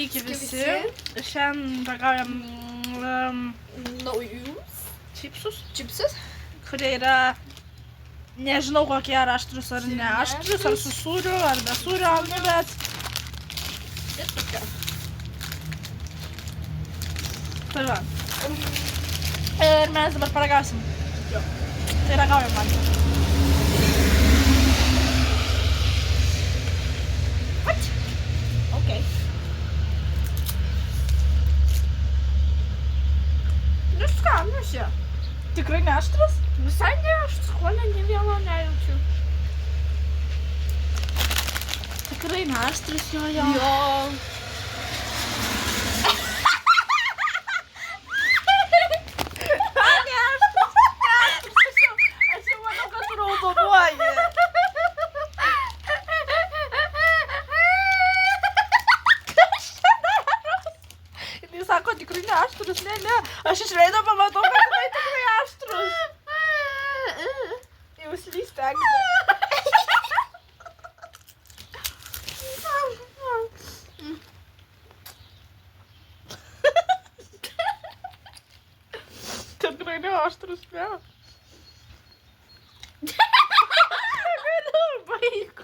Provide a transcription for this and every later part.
Sveiki visi. Šiandien ragaujam naujus čipsus, kurie yra, nežinau kokie ar aštrus ar ne aštrus, ar su sūriu, ar be sūrio, nu bet... Tai va. Ir mes dabar paragausim. Tai ragaujam man. What? Okay. Nu skanus jie. Tikrai ne aštrus? Visai ne, aš skonio nė vieno nejaučiu. Tikrai ne aštrus jo. Jo. Aš jau manau, kad raudonuoji. Jis sako, tikrai ne aštrus, ne. Aš iš veido pamatau, kad tai tikrai aštrus. Jau slysti, Agnė. Tikrai ne aštrus, ne. Galiu, baig.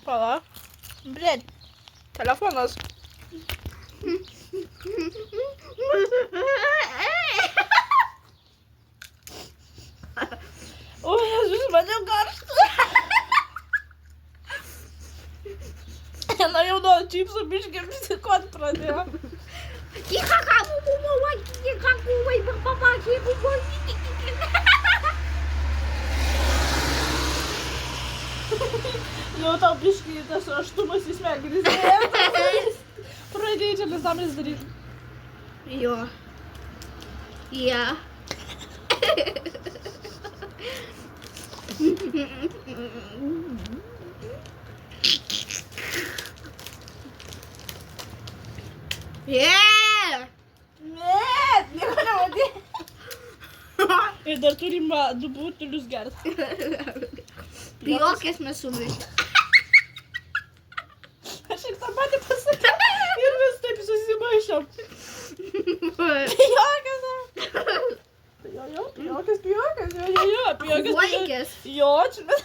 Pala. Блядь, telefonas. O, Jėzus, man jau karšta. Norėjau nuo čipsų biškį psikot pradėjo. Jau tau biškį tas aštumas į smegenis. Pradėjai čia nesąmonės daryti. Jo. Ja. Yeah! Ne, nieko nematė. Ir dar turim du butelius gerti. Pijokės mes suveikė. Aš ir tą patį pasakiau. Ir vis taip susimaišom. Pijokės. Pijokės. Alkoholikės. Jo, čia mes.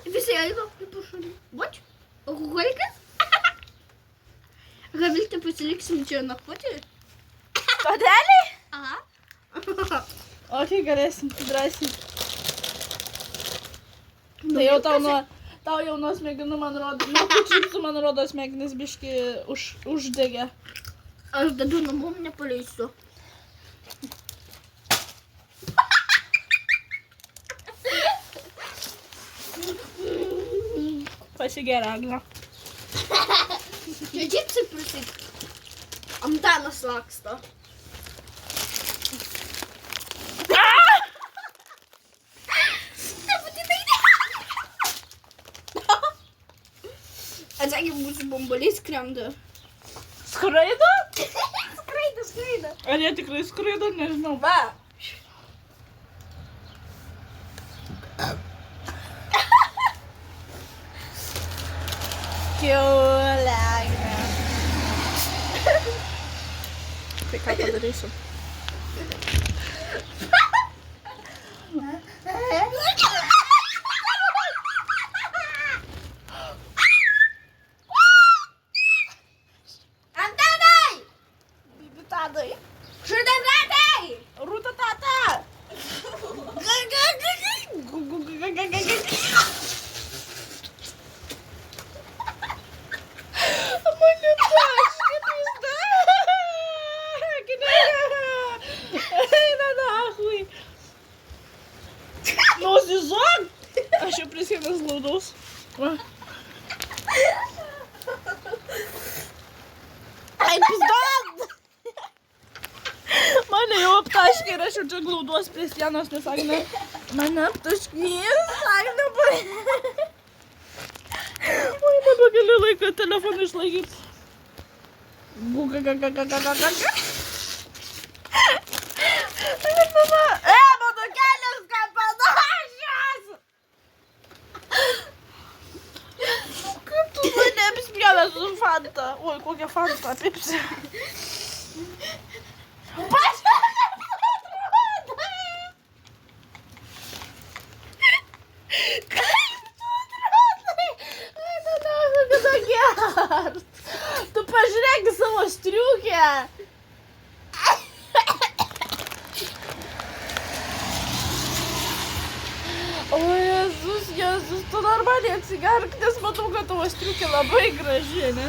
Visi eina į pašalį. What? Alkoholikės? Gavilti pasiliksim čia nakvoti? Kodėlį? Aha. Ok, galėsim drąsiai. Tai jau tau jau nuo smegenų, man rodo, nuo čipsų, man rodo, smegenis biškį uždegė. Aš dedu namom nepaleisiu. Pasigeria, Agne. Čia čipsai prisik. Antanas laksto. Atsakė, mūsų bombaliai skrenda. Skraido? Skraido. Ar jie tikrai skraido, nežinau. Va. Kiaulė, Agne. Tai ką padarysiu? Antanai! Bibi tadai. Šiandien ratai! Rūta tata. Mane paškit vis dar. Eina nahui. Nusizog. Aš jau prisėmęs glaudaus. Ai, pizdan. Mane jau aptaškė ir aš jau čia glauduos prie sienos, nes Agne mane aptaškys. Agne, kad telefoną išlaikyti. Guga. Mano kelias ką panašios! Kaip tu mane apspjovęs su Fanta? Oi, kokia Fanta, apipsi. Tu pažiūrėk į savo striukę. O Jėzus, tu normaliai atsigerk, nes matau, kad tavo striukė labai graži, ne?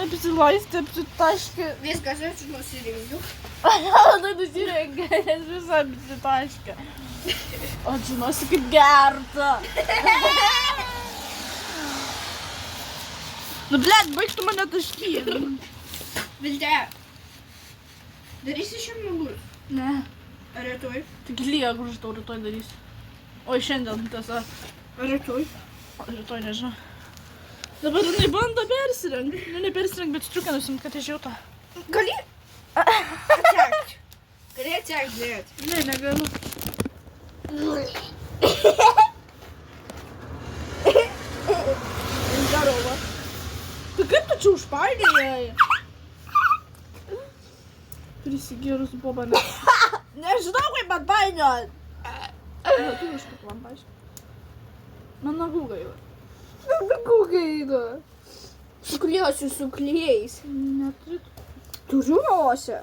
Apsilaistė, apsitaškė. Viskas, aš nusirengiu. Tai nusirengė, nes visą apsitaškė. O žinosi, kaip gerta. Nu, blėt, baigtų mane taškyti. Vilte, darysi šiandien nagus? Ne. Ar rytoj? Tik lyja, kur aš tau rytoj darysiu. Oi, šiandien, tiesa. Ar rytoj? O rytoj nežinau. Dabar jinai bando persirengti. Nu, ne persirengti, bet striukę nusimt, kad išjauta. Gali? Atsiekt. Gali atsiekt, blėt. Ne, negaliu. Здорово. Tai kaip tu čia užpainėjai? Prisigėrus bobaną. Nežinau, kaip atpainiot. Lietuviškai man paaiškink. Man nagų gaila. Nagų gaila. Sukliosiu su klijais. Neturiu. Turiu nosę.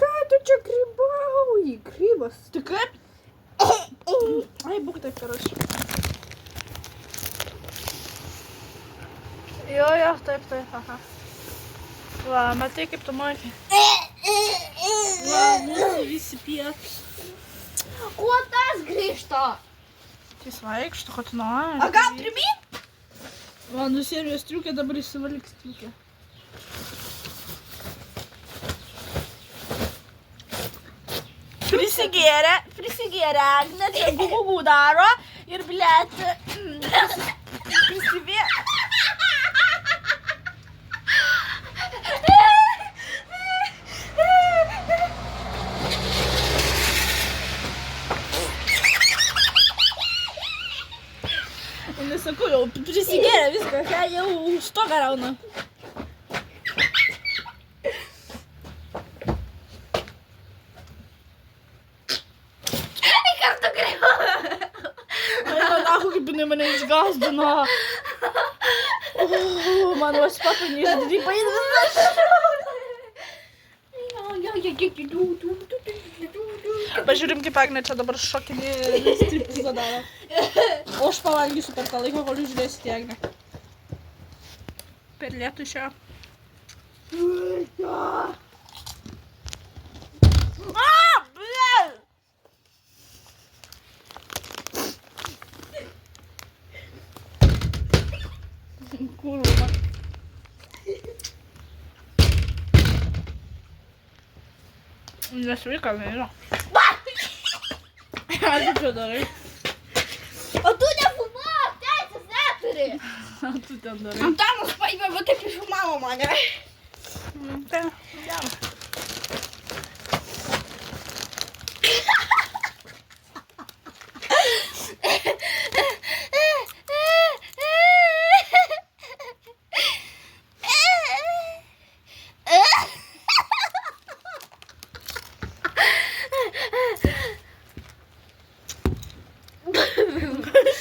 Ką tu čia grybauji? Grybas. Tai kaip? Ai, būk taip, karoči. Jo, taip, aha. Va, matai, kaip tu moki. Va, mūsų visi pietus. Kuo tas grįžta? Jis vaikšto, kad tu nori. A gal primint? Va, nusėmė striukę, dabar įsivalyk striukę. Prisigėrė, Agne, čia gugugų daro ir, blėt, prisivė. Nesakau, jau prisigėrė viską, ką jau stogą rauna. Kaip jinai mane išgazdino. Man vos papinį išdidį paėdė. Pažiūrim, kaip Agne čia dabar šokinį striptizą daro. O aš pavalgysiu per tą laiką, kol jūs žiūrėsite Agne. Per lietų išėjo. Blėt! Kurva. Nesveika, nežinau. Ką tu čia darai? O tu nefilmuok, teisės neturi. Ką tu ten darai? Antanas paėmė, va taip išfilmavo mane. Tai, jam.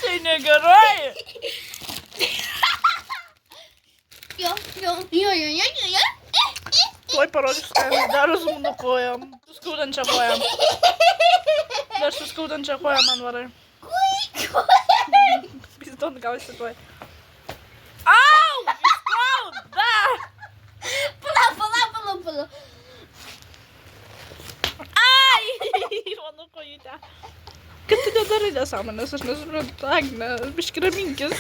Tai negerai. Jo. Tuoj parodysiu, ką jis daro su mano kojom. Su skaudančia kojom. Dar su skaudančia kojom man varai. Pizdon gausi tuoj. Au! Skauda! Pala. Ai! Mano kojytė. Kad tu nedarai nesąmonės, aš nesuprantu, Agne, biški raminkis.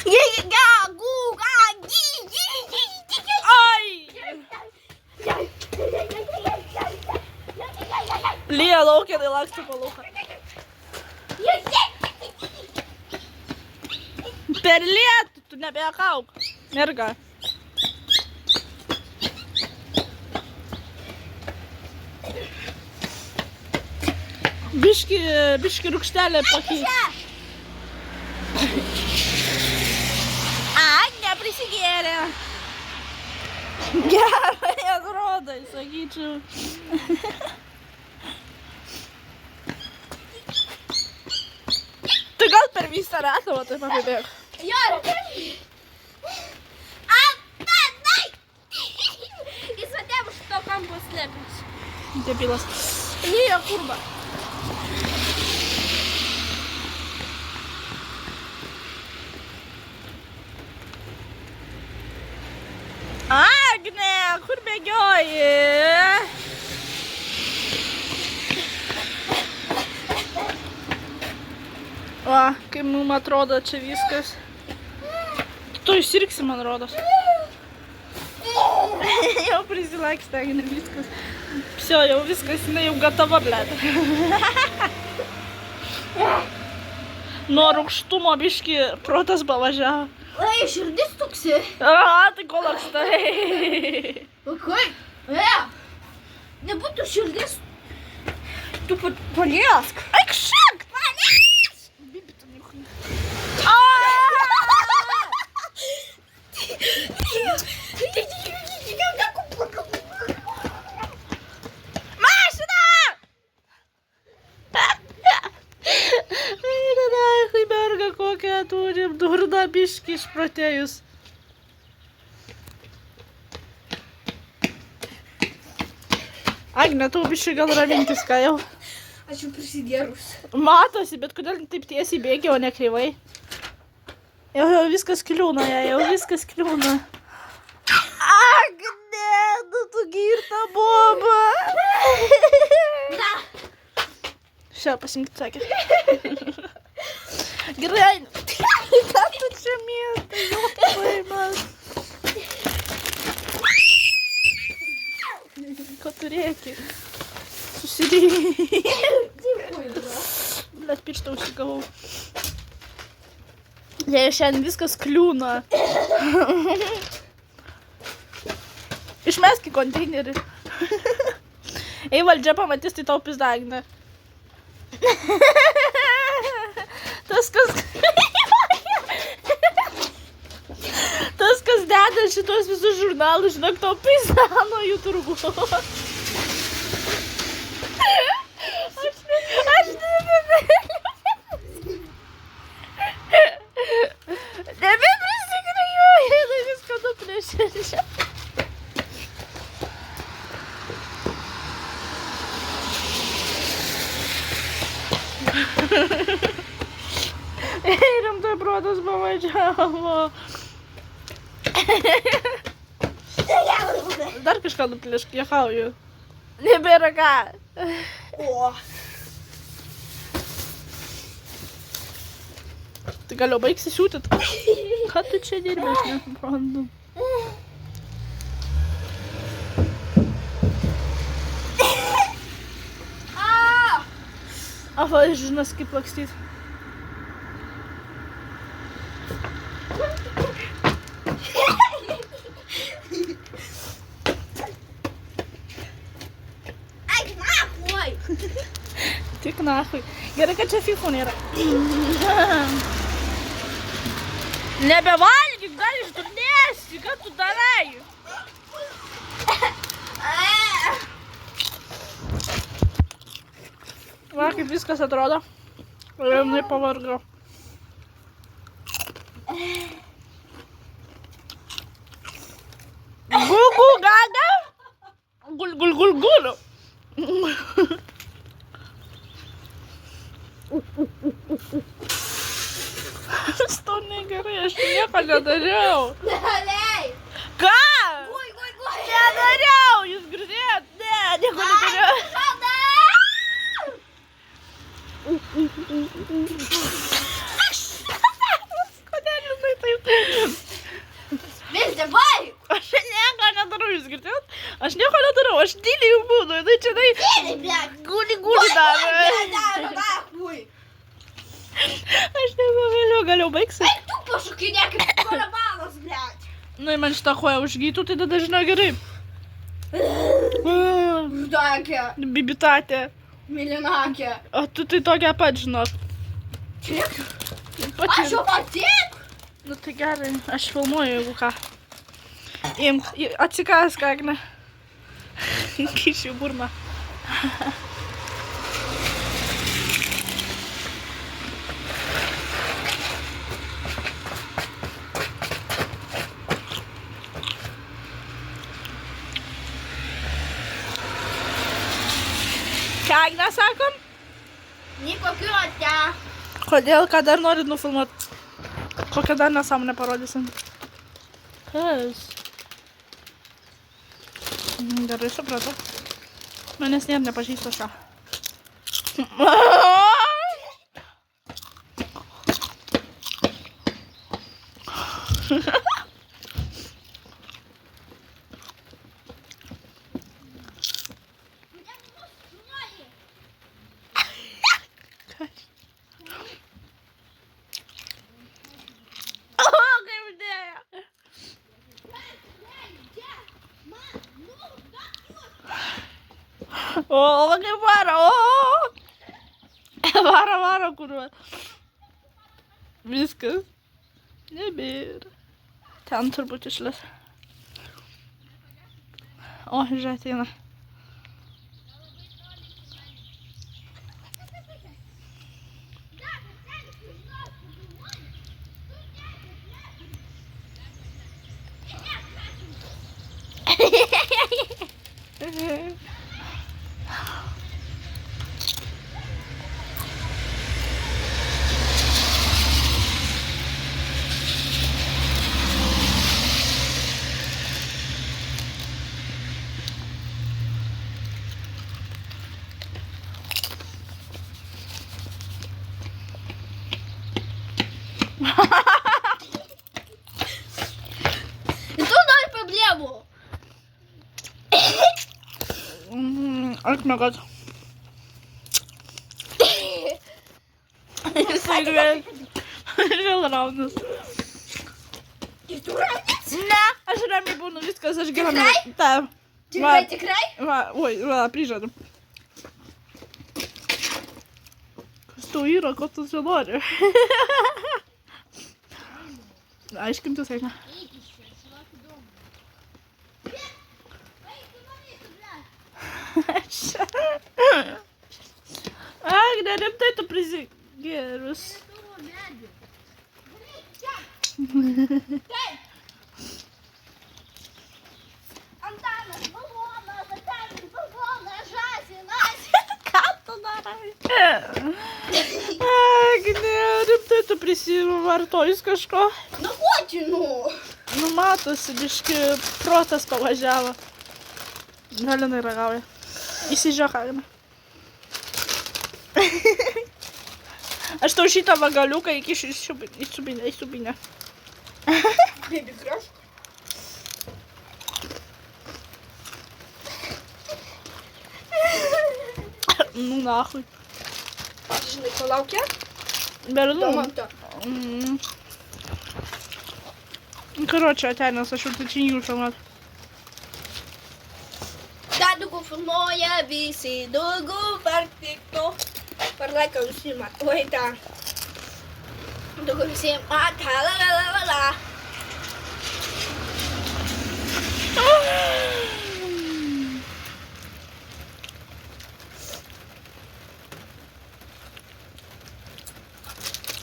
Ai! Lyja laukia, tai laksto po lauką. Per lietų, tu nebeakauk. Merga. Biški rūkštelė pakeitė. Neprisigėrė. Gerai atrodo, sakyčiau. Tai gal per visą ratą, o taip apibėg. Jo, rekai. Dai. Jis atėjo už to kampo slėpęs. Debilas. Lyja kurba. Agne, kur bėgioji? O, kaip mums atrodo čia viskas. Tu išsirksi, man rodos. Jau prisilakstė, Agne, viskas. Все, jau viskas, jinai jau gatava, blėt. Nuo rūgštumo biški protas pavažiavo. Oi, širdis tuksi. A, tai ko lakstai? O kaip? Nebūtų širdis. Tu paliesk. Eik šiek! Paliesk! Bibi, tu nieko. Mašina! Ai, merga kokią turim, durna biški išprotėjus. Agne, tu biški gal ramintis, ką jau. Aš jau prisigėrus. Matosi, bet kodėl taip tiesiai bėgi, o ne kreivai? Jau viskas kliūna, jau viskas kliūna. Agne, nu tu girta boba. Na. Šią pasimti, sakė. Gerai, ką tu čia mėtai, jo paimas. Ko tu rėki? Susidėjai. Blet, pirštą užsigavau. Jei šiandien viskas kliūna. Išmesk į konteinerį. Ei, valdžia pamatys, tai tau pizda, Agne. Tas, kas deda šitos visus žurnalus, žinok, tau pizda nuo jų turgų. Aš nebeprisikrijuoju, tai viską nuplėšė. Ei, rimtai protas pavažiavo. Dar kažką nuplėšk, juokauju. Nebėra ką. O. Tai gal jau baigsi siūtit? Ką tu čia dirbi, aš nesuprantu. Va, žinas, kaip lakstyt. Eik nahui! Tik nahui. Gerai, kad čia fifų nėra. Nebevalgyk, gal išdurnėsi, ką tu darai? Va, kaip viskas atrodo. Rimnai pavargau. Gul, gul, gaga. Gul, gul, gul, gul. Stau negerai, aš nieko nedariau. Daliai! Ką? Gui, gui, gui! Nedariau, jūs girdėjot? Ne, nieko nedariau. Šalda! Kodėl žinai taip? Vis davai! Aš nieko nedarau, jūs girdėjot? Aš nieko nedarau, aš tyliai jau būnu, tai čia tai Tyliai, blek! guli davė. Nahui! Aš nebegaliu, gal jau baigsi? Eik tu po Kine kaip karabalas, blėt. Nu, man šitą koją užgytų, tai tada žinau gerai. Ždakė, Bibitatė. milinakė. O tu tai tokia pat, žinok. Tik? Pati. Aš jau patik? Nu tai gerai, aš filmuoju, jeigu ką. Imk, atsikask, Agne. Kišiu burną. Ką Agne sakom? Nikokiu ate. Kodėl, ką dar norit nufilmuot? Kokią dar nesąmonę parodysim? Kas? Gerai, supratau. Manęs net nepažįsta šio. O, kaip varo, o! Varo, kurva. Viskas. Nebėra. Ten turbūt išlis. O, žiūrėk, ateina. Tu nori problemų. Aš mėgat. Jisai vėl raunas. Ir tu raunis? Ne, aš ramiai būnu, viskas, aš gyvenu. Tikrai? Taip. Tikrai, tikrai? Va, va, prižadu. Kas tau yra, ko tu čia nori? Aiškintis, eina. Agne, rimtai tu prisigėrus. Antanas, balonas, Antanas, balonas, žąsinas. Ką tu darai? Agne, rimtai tu prisivartojus kažko. Nu, kuotinu. Nu, matosi, biški protas pavažiavo. Galinai ragauja. Įsižiūrėk, Agne. Aš tau šitą vagaliuką įkišiu į subinę. Baby crush. Nu, nahui. Žinai, ko laukia? Bernu. Domanto. Короче, Атянас, aš jau tačinių filmuot. Da dugu filmuoja visi, dugu per TikTok. Per laiką užsimat. Oi, ta. Dugu užsimat. La la la la la.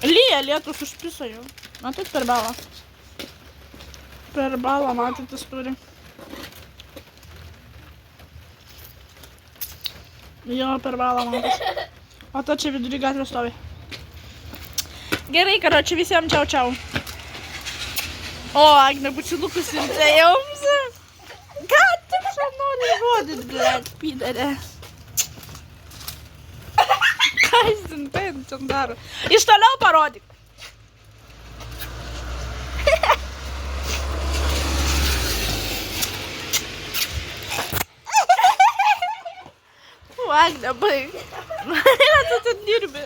Lyja, lietus užpiso jau. Matot per balą. Per balą matytis turi. Jo, per balą matytis. O ta čia vidury gatvės stovi. Gerai, karoči, visiems čiau čiau. O, Agne, bučinukus siunčia jums. Ką tu čia nori rodyt, blėt, pydarė? Ką jis ten čia daro? Iš toliau parodyk. Agne, baig. Ką tu ten dirbi?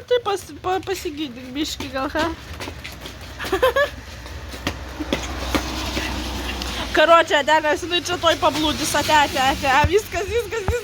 ir tai pasigydyk biškį gal, ha? Karočią, Adelės, jinai čia toj pablūdis, ate, viskas.